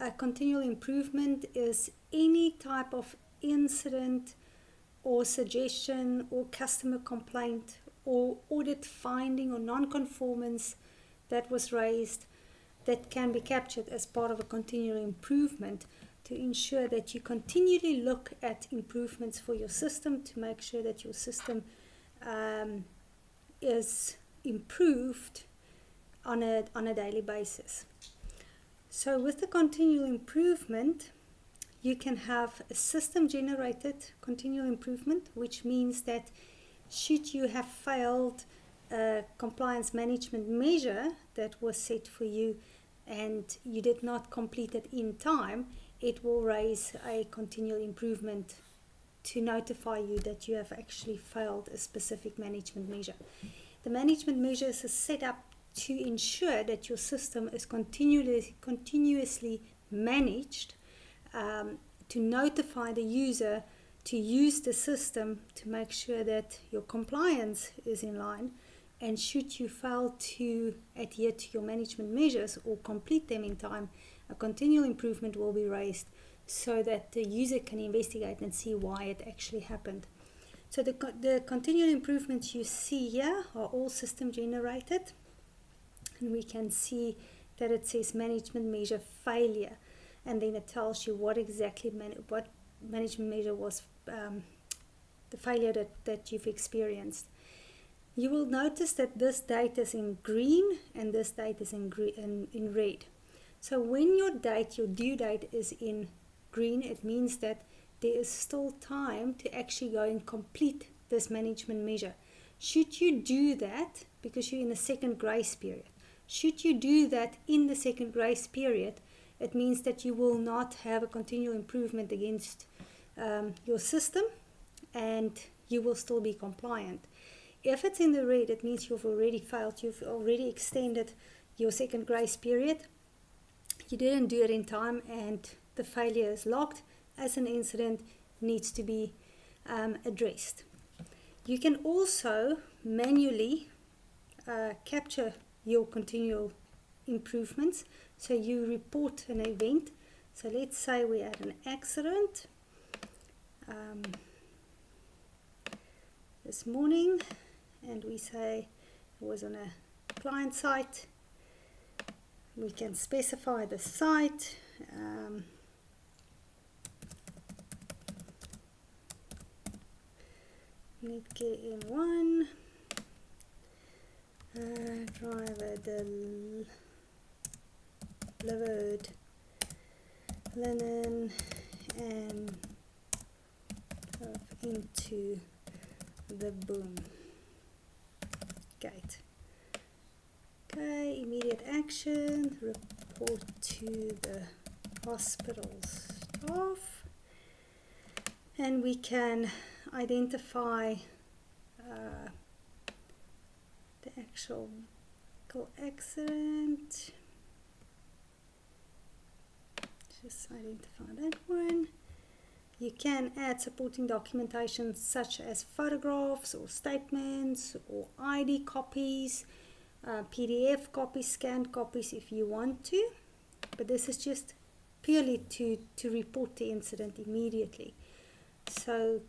A continual improvement is any type of incident or suggestion or customer complaint or audit finding or non-conformance that was raised that can be captured as part of a continual improvement to ensure that you continually look at improvements for your system to make sure that your system is improved on a daily basis. So with the continual improvement, you can have a system-generated continual improvement, which means that should you have failed a compliance management measure that was set for you and you did not complete it in time, it will raise a continual improvement to notify you that you have actually failed a specific management measure. The management measures are set up to ensure that your system is continuously managed, to notify the user to use the system to make sure that your compliance is in line, and should you fail to adhere to your management measures or complete them in time, a continual improvement will be raised so that the user can investigate and see why it actually happened. So the continual improvements you see here are all system generated, and we can see that it says management measure failure, and then it tells you what exactly what management measure was the failure that you've experienced. You will notice that this date is in green and this date is in red. So when your due date is in green, it means that there is still time to actually go and complete this management measure. Should you do that, because you're in a second grace period, should you do that in the second grace period, it means that you will not have a continual improvement against your system and you will still be compliant. If it's in the red, it means you've already failed, you've already extended your second grace period, you didn't do it in time, and the failure is logged as an incident, needs to be addressed. You can also manually capture your continual improvements. So you report an event. So let's say we had an accident this morning, and we say it was on a client site. We can specify the site. Netgear M1, driver delivered linen and drove into the boom gate. Okay, immediate action, report to the hospital staff, and we can identify the actual vehicle accident. Just identify that one. You can add supporting documentation such as photographs or statements or ID copies, PDF copies, scanned copies if you want to, but this is just purely to report the incident immediately. So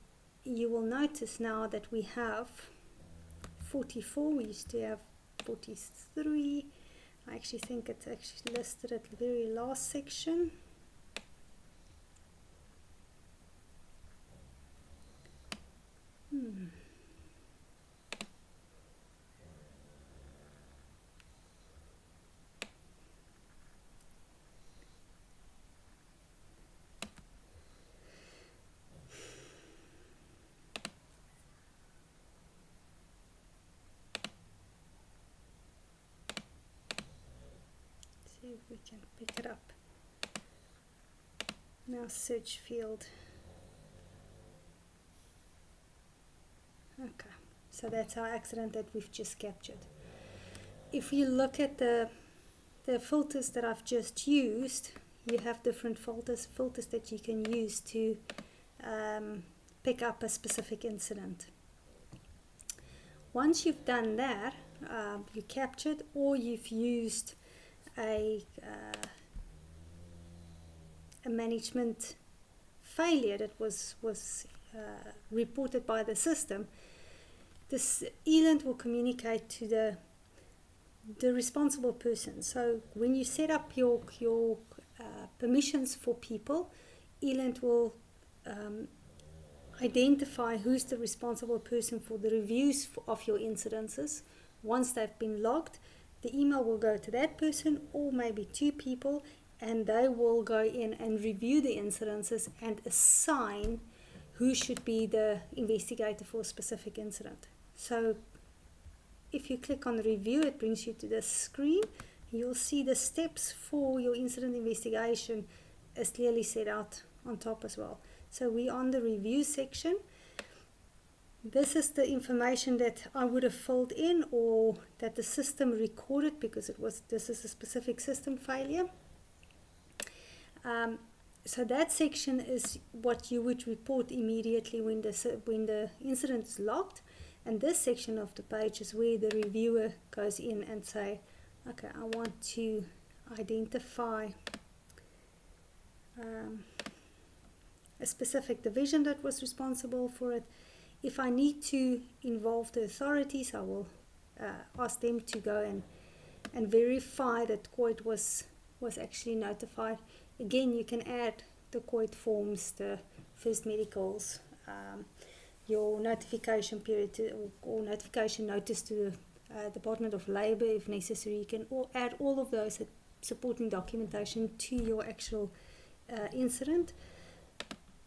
you will notice now that we have 44, we used to have 43. I actually think it's actually listed at the very last section. See if we can pick it up. Now search field. Okay, so that's our accident that we've just captured. If you look at the filters that I've just used, you have different filters that you can use to pick up a specific incident. Once you've done that, you captured or you've used a management failure that was reported by the system, this Elint will communicate to the responsible person. So when you set up your permissions for people, Elint will identify who's the responsible person for the reviews of your incidences. Once they've been logged, the email will go to that person or maybe 2 people, and they will go in and review the incidences and assign who should be the investigator for a specific incident. So if you click on review, it brings you to this screen. You'll see the steps for your incident investigation is clearly set out on top as well. So we're on the review section. This is the information that I would have filled in or that the system recorded because this is a specific system failure. So that section is what you would report immediately when the incident is logged, and this section of the page is where the reviewer goes in and say, okay, I want to identify a specific division that was responsible for it. If I need to involve the authorities, I will ask them to go and verify that COIT was actually notified. Again, you can add the COIT forms, the first medicals, your notification period or notification notice to the Department of Labour if necessary. You can add all of those supporting documentation to your actual incident.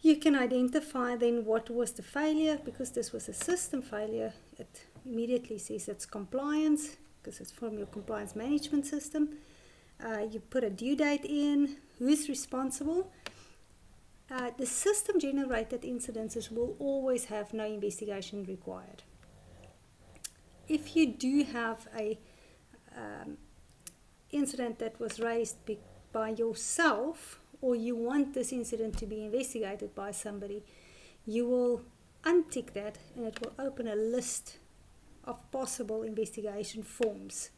You can identify then what was the failure. Because this was a system failure, it immediately says it's compliance because it's from your compliance management system. You put a due date in, who's responsible. The system generated incidences will always have no investigation required. If you do have a incident that was raised by yourself, or you want this incident to be investigated by somebody, you will untick that and it will open a list of possible investigation forms.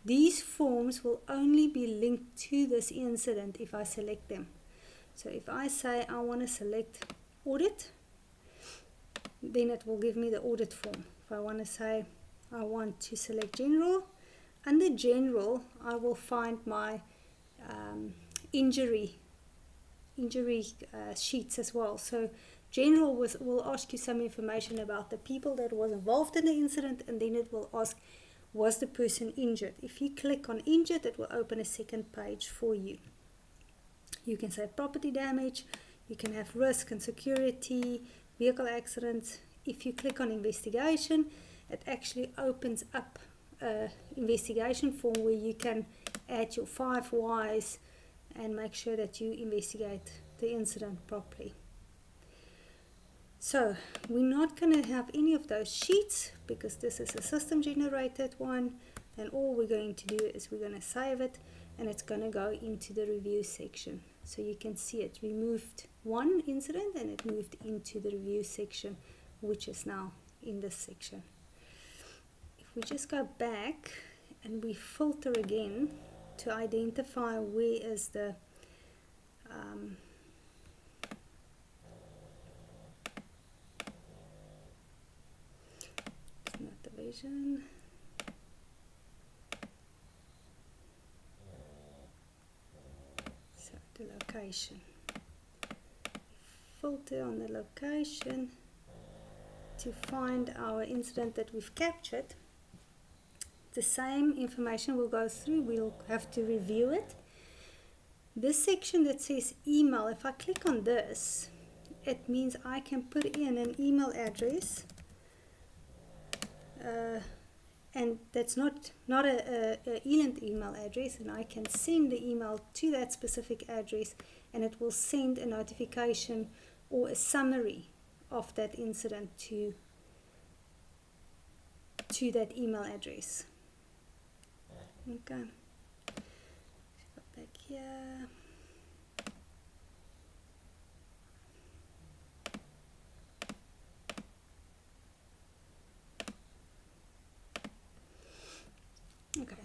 These forms will only be linked to this incident if I select them. So if I say I want to select audit, then it will give me the audit form. If I want to say I want to select general, under general I will find my injury sheets as well. So general will ask you some information about the people that was involved in the incident, and then it will ask, was the person injured? If you click on injured, it will open a second page for you. You can say property damage, you can have risk and security, vehicle accidents. If you click on investigation, it actually opens up an investigation form where you can add your 5 whys and make sure that you investigate the incident properly. So we're not going to have any of those sheets because this is a system generated one, and all we're going to do is we're going to save it and it's going to go into the review section. So you can see it removed one incident and it moved into the review section, which is now in this section. If we just go back and we filter again to identify where is the it's not division. So the location. Filter on the location to find our incident that we've captured. The same information will go through, we'll have to review it. This section that says email, if I click on this, it means I can put in an email address, and that's not a Elint email address, and I can send the email to that specific address and it will send a notification or a summary of that incident to that email address. Okay, go back here.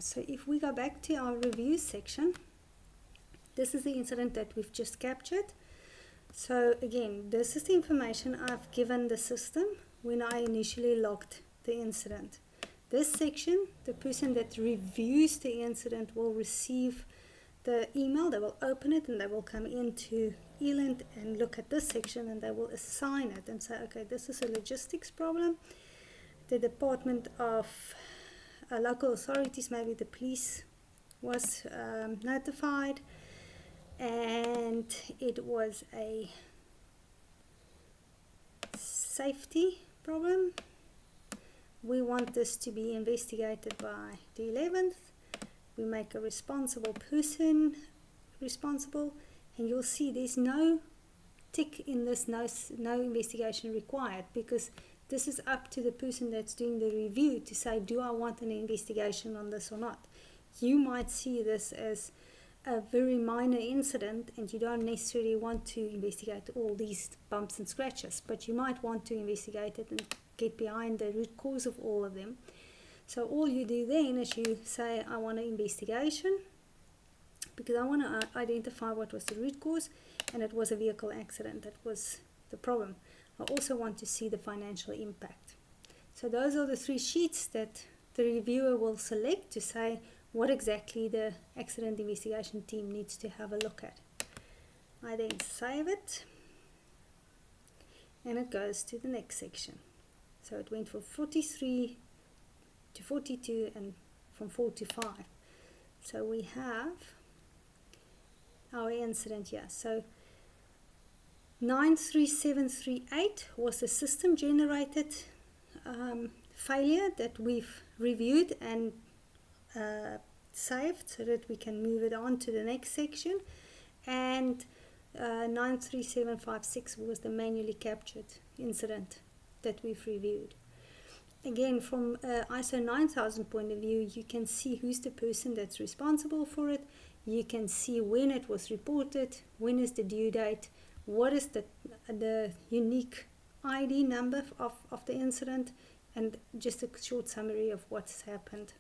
So if we go back to our review section, this is the incident that we've just captured. So again, this is the information I've given the system when I initially logged the incident. This section, the person that reviews the incident will receive the email, they will open it and they will come into Elint and look at this section and they will assign it and say, okay, this is a logistics problem. The Department of Local Authorities, maybe the police, was notified, and it was a safety problem. We want this to be investigated by the 11th. We make a responsible person responsible, and you'll see there's no tick in this, no investigation required, because this is up to the person that's doing the review to say, do I want an investigation on this or not? You might see this as a very minor incident and you don't necessarily want to investigate all these bumps and scratches, but you might want to investigate it and get behind the root cause of all of them. So all you do then is you say, I want an investigation because I want to identify what was the root cause, and it was a vehicle accident that was the problem. I also want to see the financial impact. So those are the 3 sheets that the reviewer will select to say what exactly the accident investigation team needs to have a look at. I then save it and it goes to the next section. So it went from 43 to 42 and from 4 to 5. So we have our incident here. So 93738 was a system generated failure that we've reviewed and saved so that we can move it on to the next section, and 93756 was the manually captured incident that we've reviewed. Again, from ISO 9000 point of view, you can see who's the person that's responsible for it. You can see when it was reported, when is the due date, what is the unique ID number of the incident, and just a short summary of what's happened.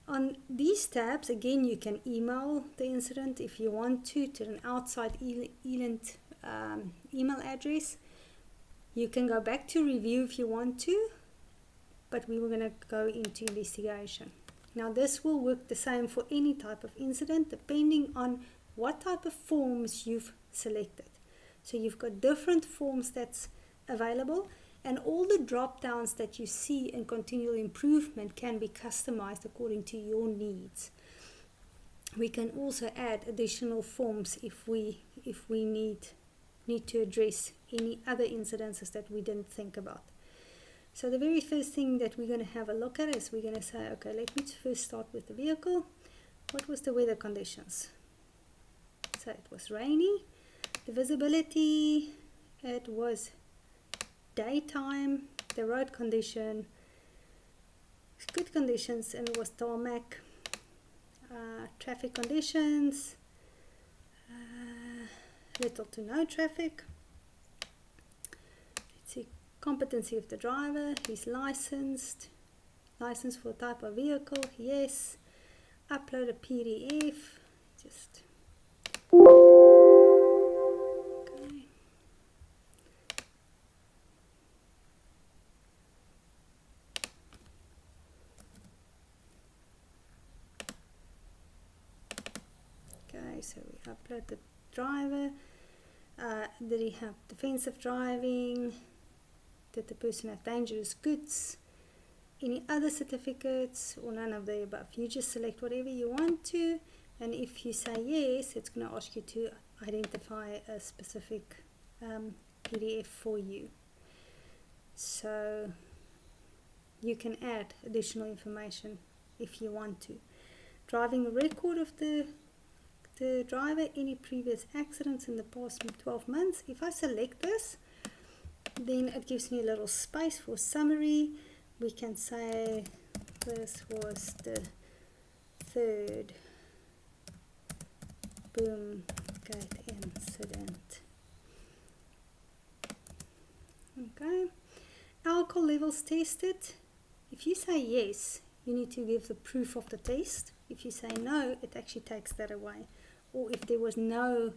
On these tabs, again, you can email the incident if you want to an outside Elint email address. You can go back to review if you want to, but we were going to go into investigation. Now this will work the same for any type of incident depending on what type of forms you've selected. So you've got different forms that's available, and all the drop downs that you see in continual improvement can be customized according to your needs. We can also add additional forms if we need to address any other incidences that we didn't think about. So the very first thing that we're going to have a look at is we're going to say, okay, let me first start with the vehicle. What was the weather conditions? So it was rainy. The visibility, it was daytime. The road condition, good conditions, and it was tarmac. Traffic conditions, little to no traffic. Let's see, competency of the driver, he's licensed for type of vehicle, yes. Upload a PDF, just okay. Okay, so we upload the driver. Did he have defensive driving? Did the person have dangerous goods? Any other certificates, or none of the above? You just select whatever you want to, and if you say yes, it's going to ask you to identify a specific PDF for you. So you can add additional information if you want to. Driving record of the driver, any previous accidents in the past 12 months. If I select this, then it gives me a little space for summary. We can say this was the 3rd boom gate incident. Okay, alcohol levels tested. If you say yes, you need to give the proof of the test. If you say no, it actually takes that away. Or if there was no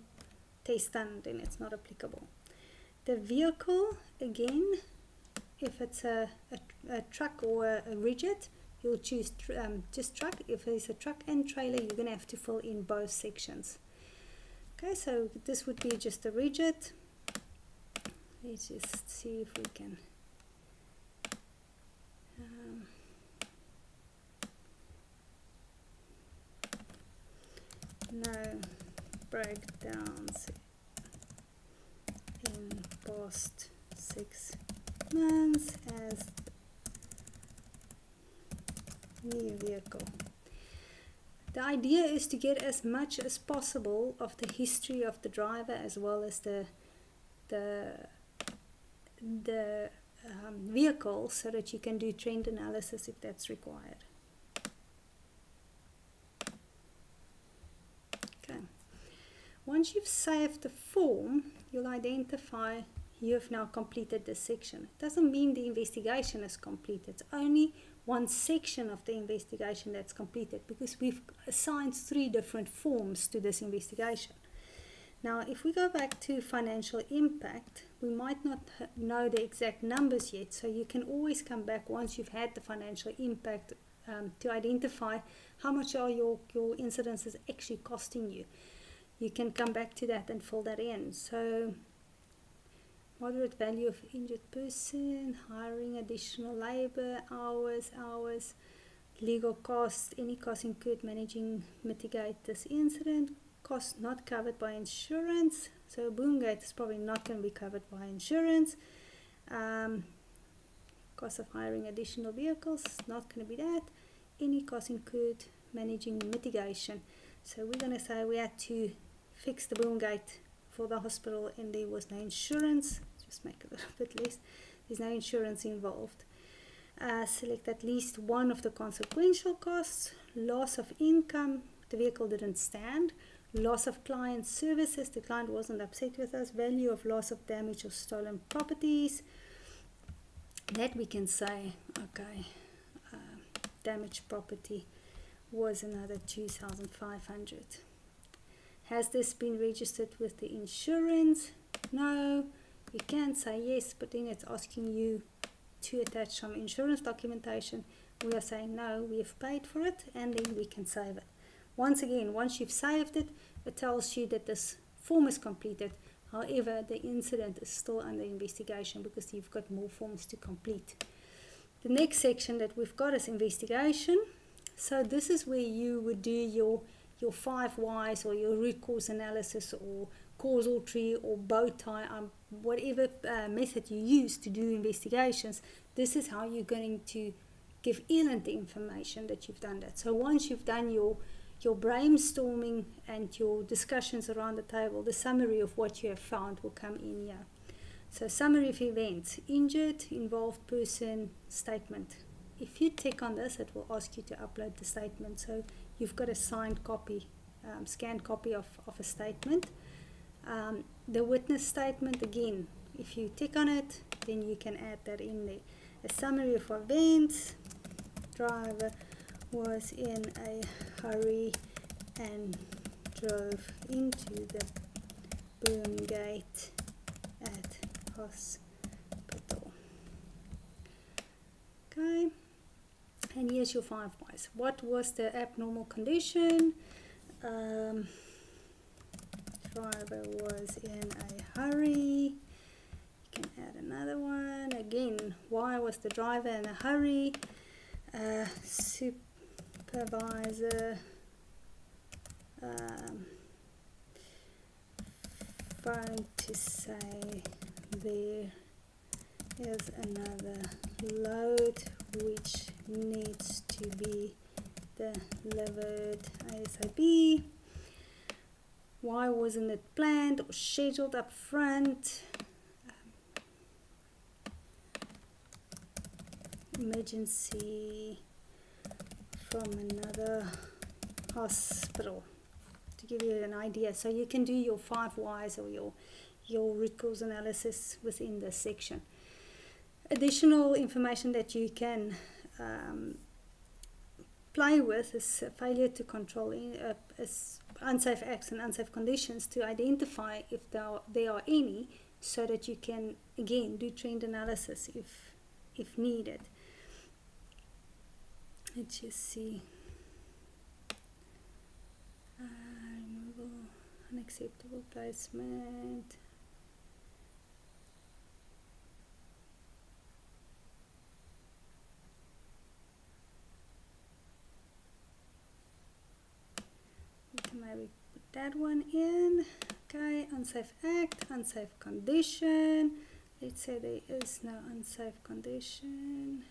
test done, then it's not applicable. The vehicle, again, if it's a truck or a rigid, you'll choose just truck. If it's a truck and trailer, you're going to have to fill in both sections. Okay, so this would be just a rigid. Let's just see if we can no breakdowns in past 6 months as new vehicle. The idea is to get as much as possible of the history of the driver as well as the vehicle, so that you can do trend analysis if that's required. Okay. Once you've saved the form, you'll identify you have now completed this section. It doesn't mean the investigation is complete. It's only one section of the investigation that's completed, because we've assigned 3 different forms to this investigation. Now, if we go back to financial impact, we might not know the exact numbers yet, so you can always come back once you've had the financial impact to identify how much are your incidences actually costing you. You can come back to that and fill that in. So, moderate value of injured person, hiring additional labor, hours, legal costs, any costs incurred managing, mitigate this incident, costs not covered by insurance. So boom gate is probably not going to be covered by insurance. Cost of hiring additional vehicles, not going to be that. Any costs incurred managing mitigation. So we're going to say we had to fix the boom gate for the hospital and there was no insurance. Just make it a little bit less. There's no insurance involved. Select at least one of the consequential costs. Loss of income, the vehicle didn't stand. Loss of client services, the client wasn't upset with us. Value of loss of damage or stolen properties, that we can say, okay, damaged property was another 2,500. Has this been registered with the insurance? No. You can say yes, but then it's asking you to attach some insurance documentation. We are saying no, we have paid for it, and then we can save it. Once again, once you've saved it, it tells you that this form is completed. However, the incident is still under investigation because you've got more forms to complete. The next section that we've got is investigation. So this is where you would do your 5 whys or your root cause analysis or causal tree or bow tie, whatever method you use to do investigations. This is how you're going to give Elint the information that you've done that. So once you've done your brainstorming and your discussions around the table, the summary of what you have found will come in here. So summary of events: injured, involved person, statement. If you tick on this, it will ask you to upload the statement. So you've got a signed copy, scanned copy of a statement. The witness statement, again, if you tick on it, then you can add that in there. A summary of events: driver was in a hurry and drove into the boom gate at hospital. Okay, and here's your 5 whys. What was the abnormal condition? Driver was in a hurry. You can add another one. Again, why was the driver in a hurry? Supervisor phoned to say there is another load which needs to be delivered ASAP. Why wasn't it planned or scheduled up front? Emergency from another hospital, to give you an idea. So you can do your 5 whys or your root cause analysis within this section. Additional information that you can play with is failure to control unsafe acts and unsafe conditions to identify if there are any, so that you can again do trend analysis if needed. Let's just see. Removal, unacceptable placement. Maybe put that one in. Okay, unsafe act, unsafe condition. Let's say there is no unsafe condition.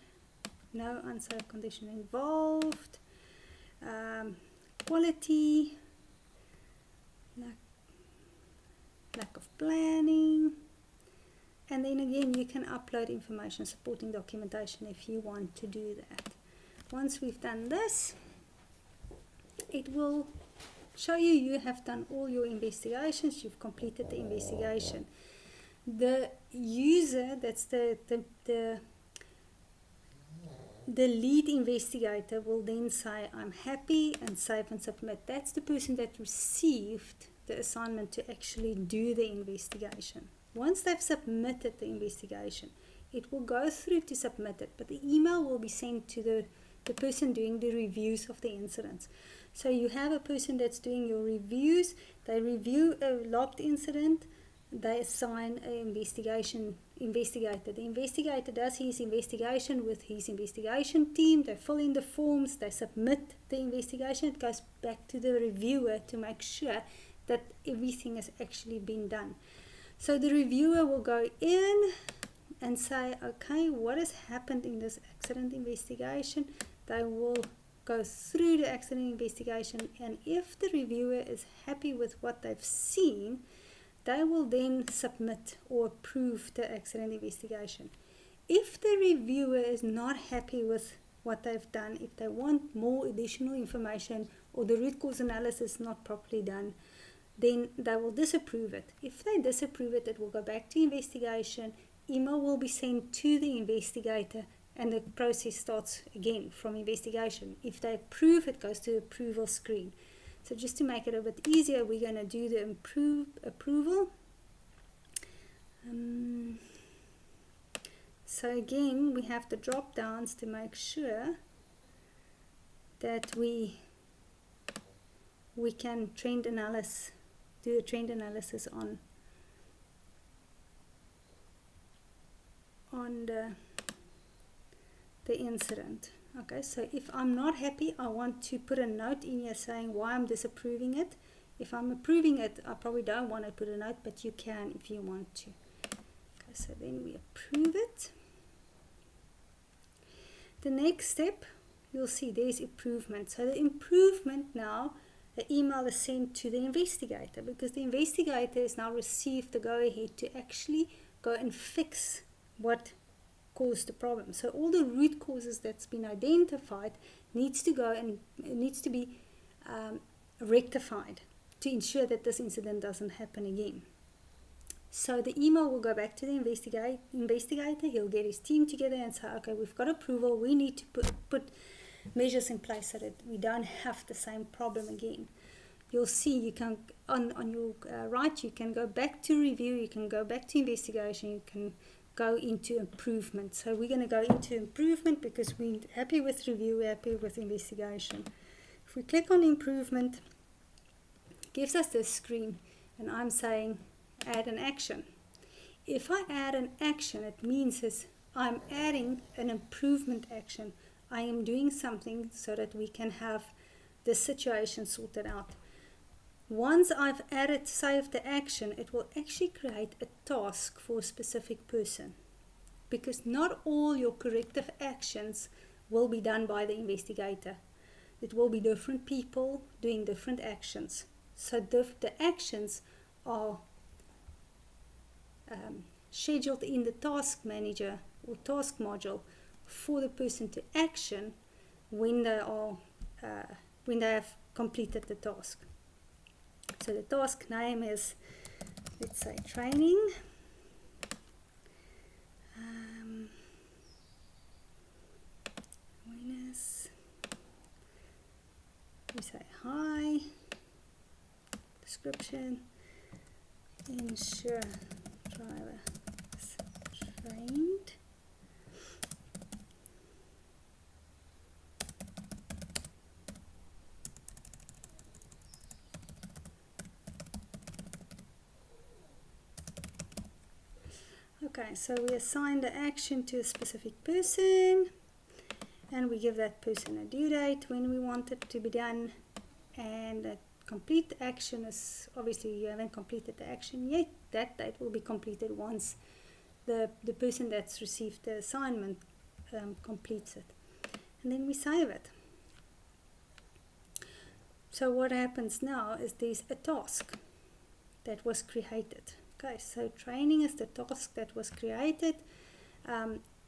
No unsafe condition involved. Quality. Lack of planning. And then again, you can upload information supporting documentation if you want to do that. Once we've done this, it will show you have done all your investigations, you've completed the investigation. The user, that's the lead investigator, will then say, I'm happy, and save and submit. That's the person that received the assignment to actually do the investigation. Once they've submitted the investigation, it will go through to submit it, but the email will be sent to the person doing the reviews of the incidents. So you have a person that's doing your reviews, they review a logged incident, they assign an investigator. The investigator does his investigation with his investigation team, they fill in the forms, they submit the investigation, it goes back to the reviewer to make sure that everything has actually been done. So the reviewer will go in and say, okay, what has happened in this accident investigation? They will go through the accident investigation, and if the reviewer is happy with what they've seen, they will then submit or approve the accident investigation. If the reviewer is not happy with what they've done, if they want more additional information or the root cause analysis not properly done, then they will disapprove it. If they disapprove it, it will go back to investigation, email will be sent to the investigator, and the process starts again from investigation. If they approve, it goes to the approval screen. So just to make it a bit easier, we're going to do the approval. So again, we have the drop downs to make sure that we can do a trend analysis on the incident. Okay, so if I'm not happy, I want to put a note in here saying why I'm disapproving it. If I'm approving it, I probably don't want to put a note, but you can if you want to. Okay, so then we approve it. The next step, you'll see there's improvement. So the improvement now, the email is sent to the investigator, because the investigator has now received the go-ahead to actually go and fix what caused the problem. So all the root causes that's been identified needs to go and needs to be rectified to ensure that this incident doesn't happen again. So the email will go back to the investigator. He'll get his team together and say, okay, we've got approval, we need to put measures in place so that we don't have the same problem again. You'll see you can on your right, you can go back to review, you can go back to investigation, you can go into improvement. So we're going to go into improvement because we're happy with review, we're happy with investigation. If we click on improvement, it gives us this screen, and I'm saying add an action. If I add an action, it means I'm adding an improvement action. I am doing something so that we can have the situation sorted out. Once I've saved the action, it will actually create a task for a specific person, because not all your corrective actions will be done by the investigator. It will be different people doing different actions. So the actions are scheduled in the task manager or task module for the person to action when they have completed the task. So the task name is, let's say, training. Awareness. description, ensure driver is trained. Okay, so we assign the action to a specific person, and we give that person a due date when we want it to be done, and the complete action is, obviously you haven't completed the action yet, that date will be completed once the person that's received the assignment completes it, and then we save it. So what happens now is there's a task that was created. Okay, so training is the task that was created.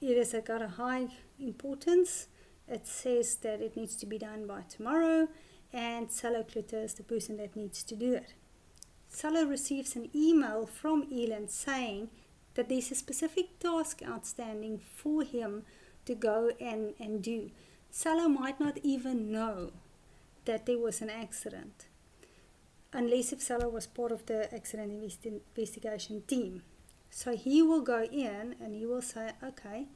It has got a high importance. It says that it needs to be done by tomorrow, and Salo Clutter is the person that needs to do it. Salo receives an email from Elint saying that there's a specific task outstanding for him to go and do. Salo might not even know that there was an accident, unless if Salo was part of the accident investigation team. So he will go in and he will say, okay,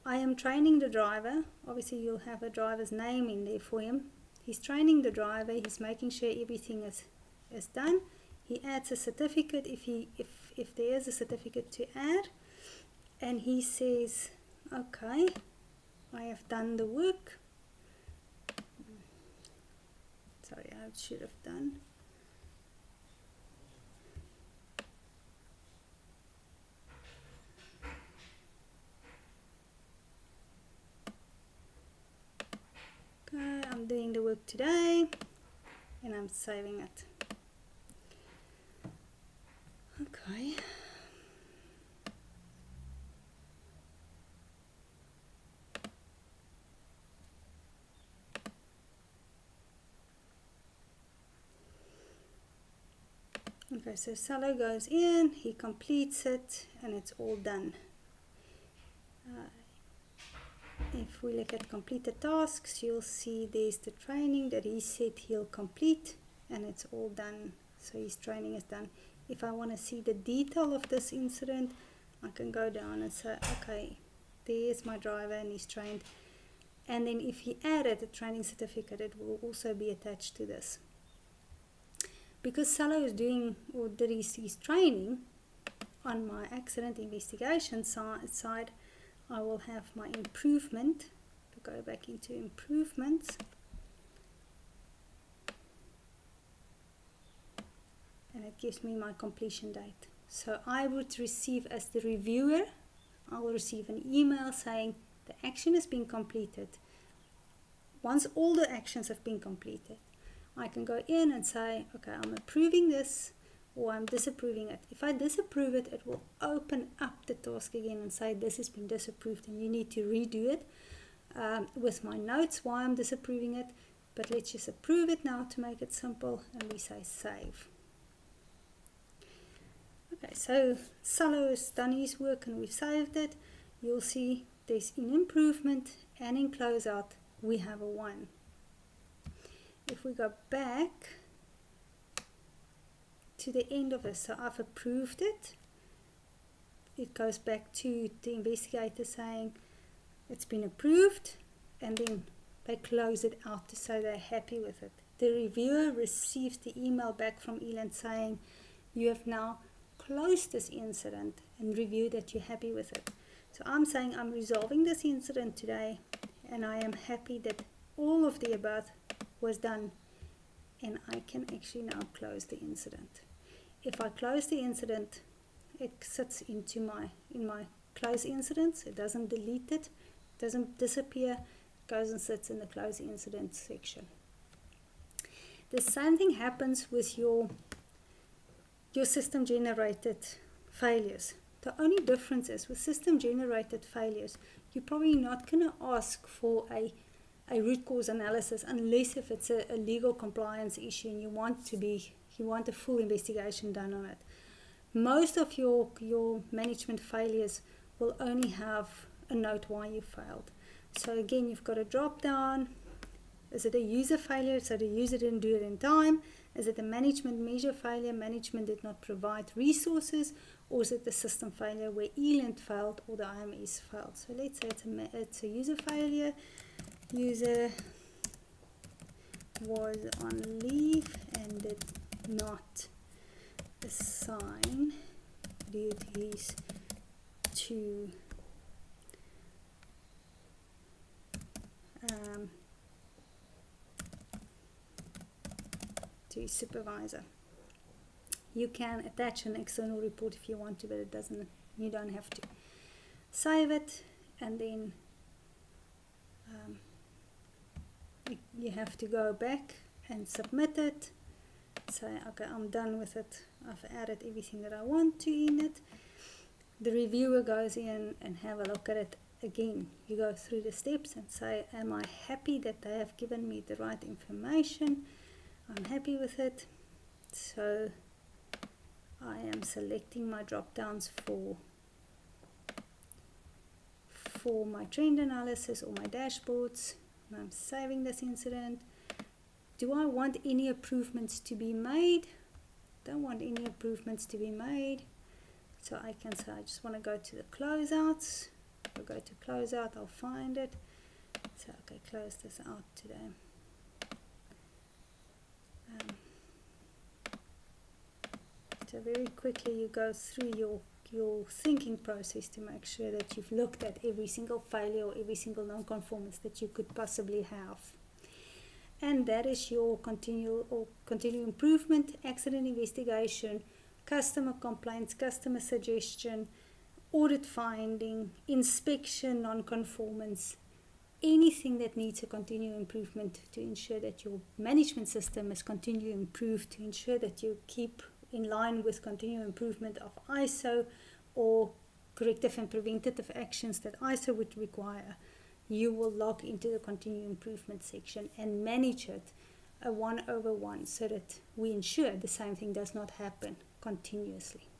I am training the driver. Obviously you'll have a driver's name in there for him. He's training the driver, he's making sure everything is done. He adds a certificate if there is a certificate to add, and he says, okay, I have done the work. Sorry, I should have done. Okay, I'm doing the work today and I'm saving it. Okay. Okay, so Salo goes in, he completes it, and it's all done. If we look at completed tasks, you'll see there's the training that he said he'll complete, and it's all done. So his training is done. If I want to see the detail of this incident, I can go down and say, okay, there's my driver and he's trained. And then if he added a training certificate, it will also be attached to this. Because Salo is doing, or did his training on my accident investigation side, I will have my improvement. Go back into improvements. And it gives me my completion date. So I would receive, as the reviewer, I will receive an email saying the action has been completed. Once all the actions have been completed, I can go in and say, okay, I'm approving this or I'm disapproving it. If I disapprove it, it will open up the task again and say this has been disapproved and you need to redo it with my notes why I'm disapproving it. But let's just approve it now to make it simple, and we say save. Okay, so Salo has done his work and we've saved it. You'll see there's in improvement and in closeout we have a 1. If we go back to the end of it, so I've approved it, it goes back to the investigator saying it's been approved, and then they close it out to say they're happy with it. The reviewer receives the email back from Elint saying you have now closed this incident and reviewed that you're happy with it. So I'm saying I'm resolving this incident today, and I am happy that all of the above was done, and I can actually now close the incident. If I close the incident, it sits in my close incidents. It doesn't delete it, doesn't disappear, it goes and sits in the close incident section. The same thing happens with your system generated failures. The only difference is with system generated failures, you're probably not going to ask for a root cause analysis unless if it's a legal compliance issue and you want a full investigation done on it. Most of your management failures will only have a note why you failed. So again, you've got a drop down. Is it a user failure? So the user didn't do it in time. Is it a management measure failure, management did not provide resources, or is it the system failure where Elint failed or the IMS failed? So let's say it's a user failure. User was on leave and did not assign duties to his supervisor. You can attach an external report if you want to, but you don't have to. Save it, and then you have to go back and submit it. Say, okay, I'm done with it. I've added everything that I want to in it. The reviewer goes in and have a look at it again. You go through the steps and say, am I happy that they have given me the right information? I'm happy with it. So I am selecting my drop downs for my trend analysis or my dashboards. And I'm saving this incident. Do I want any improvements to be made? Don't want any improvements to be made. So I can say I just want to go to the closeouts. I'll go to closeout, I'll find it. So okay, close this out today. So very quickly you go through your thinking process to make sure that you've looked at every single failure or every single non-conformance that you could possibly have. And that is your continual improvement, accident investigation, customer complaints, customer suggestion, audit finding, inspection, non-conformance, anything that needs a continual improvement to ensure that your management system is continually improved, to ensure that you keep in line with continual improvement of ISO or corrective and preventative actions that ISO would require. You will log into the continual improvement section and manage it a 1/1 so that we ensure the same thing does not happen continuously.